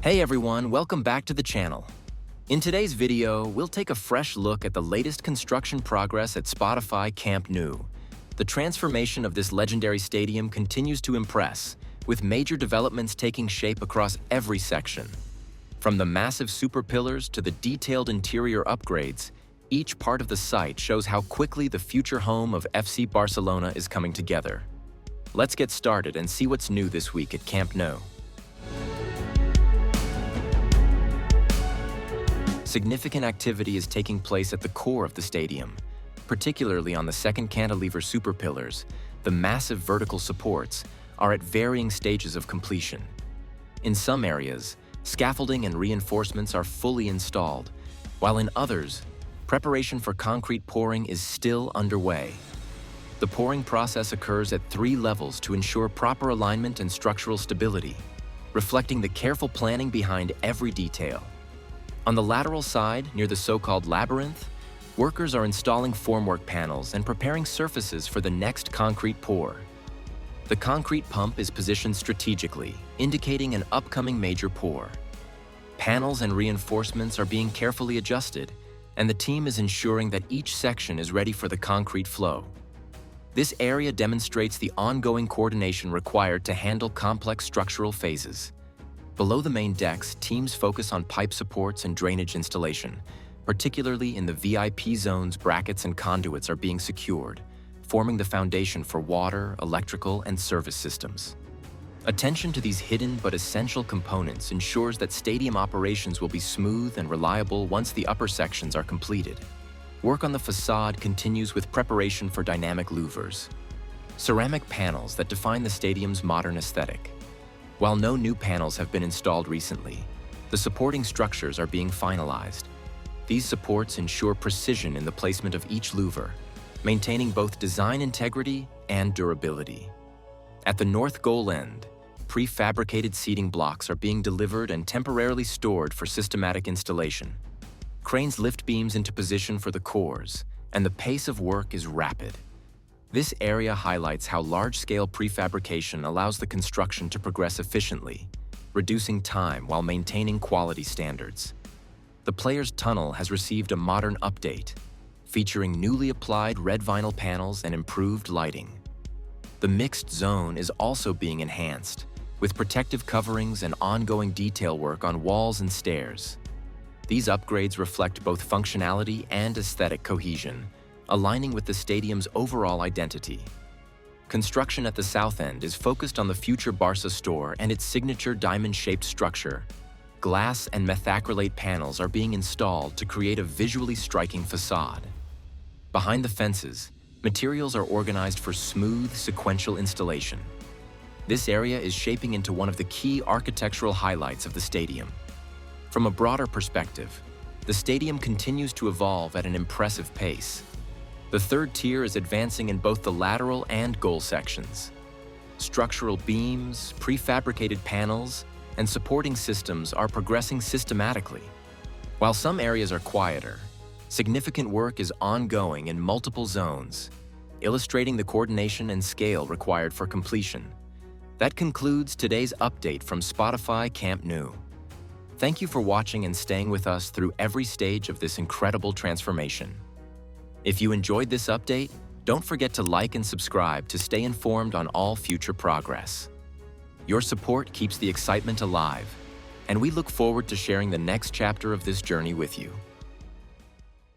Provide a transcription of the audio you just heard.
Hey everyone, welcome back to the channel. In today's video, we'll take a fresh look at the latest construction progress at Spotify Camp Nou. The transformation of this legendary stadium continues to impress, with major developments taking shape across every section. From the massive super pillars to the detailed interior upgrades, each part of the site shows how quickly the future home of FC Barcelona is coming together. Let's get started and see what's new this week at Camp Nou. Significant activity is taking place at the core of the stadium, particularly on the second cantilever super pillars. The massive vertical supports are at varying stages of completion. In some areas, scaffolding and reinforcements are fully installed, while in others, preparation for concrete pouring is still underway. The pouring process occurs at 3 levels to ensure proper alignment and structural stability, reflecting the careful planning behind every detail. On the lateral side, near the so-called Labyrinth, workers are installing formwork panels and preparing surfaces for the next concrete pour. The concrete pump is positioned strategically, indicating an upcoming major pour. Panels and reinforcements are being carefully adjusted, and the team is ensuring that each section is ready for the concrete flow. This area demonstrates the ongoing coordination required to handle complex structural phases. Below the main decks, teams focus on pipe supports and drainage installation. Particularly in the VIP zones, brackets and conduits are being secured, forming the foundation for water, electrical, and service systems. Attention to these hidden but essential components ensures that stadium operations will be smooth and reliable once the upper sections are completed. Work on the facade continues with preparation for dynamic louvers, ceramic panels that define the stadium's modern aesthetic. While no new panels have been installed recently, the supporting structures are being finalized. These supports ensure precision in the placement of each louver, maintaining both design integrity and durability. At the north goal end, prefabricated seating blocks are being delivered and temporarily stored for systematic installation. Cranes lift beams into position for the cores, and the pace of work is rapid. This area highlights how large-scale prefabrication allows the construction to progress efficiently, reducing time while maintaining quality standards. The players' tunnel has received a modern update, featuring newly applied red vinyl panels and improved lighting. The mixed zone is also being enhanced, with protective coverings and ongoing detail work on walls and stairs. These upgrades reflect both functionality and aesthetic cohesion, aligning with the stadium's overall identity. Construction at the south end is focused on the future Barça store and its signature diamond-shaped structure. Glass and methacrylate panels are being installed to create a visually striking facade. Behind the fences, materials are organized for smooth, sequential installation. This area is shaping into one of the key architectural highlights of the stadium. From a broader perspective, the stadium continues to evolve at an impressive pace. The third tier is advancing in both the lateral and goal sections. Structural beams, prefabricated panels, and supporting systems are progressing systematically. While some areas are quieter, significant work is ongoing in multiple zones, illustrating the coordination and scale required for completion. That concludes today's update from Spotify Camp Nou. Thank you for watching and staying with us through every stage of this incredible transformation. If you enjoyed this update, don't forget to like and subscribe to stay informed on all future progress. Your support keeps the excitement alive, and we look forward to sharing the next chapter of this journey with you.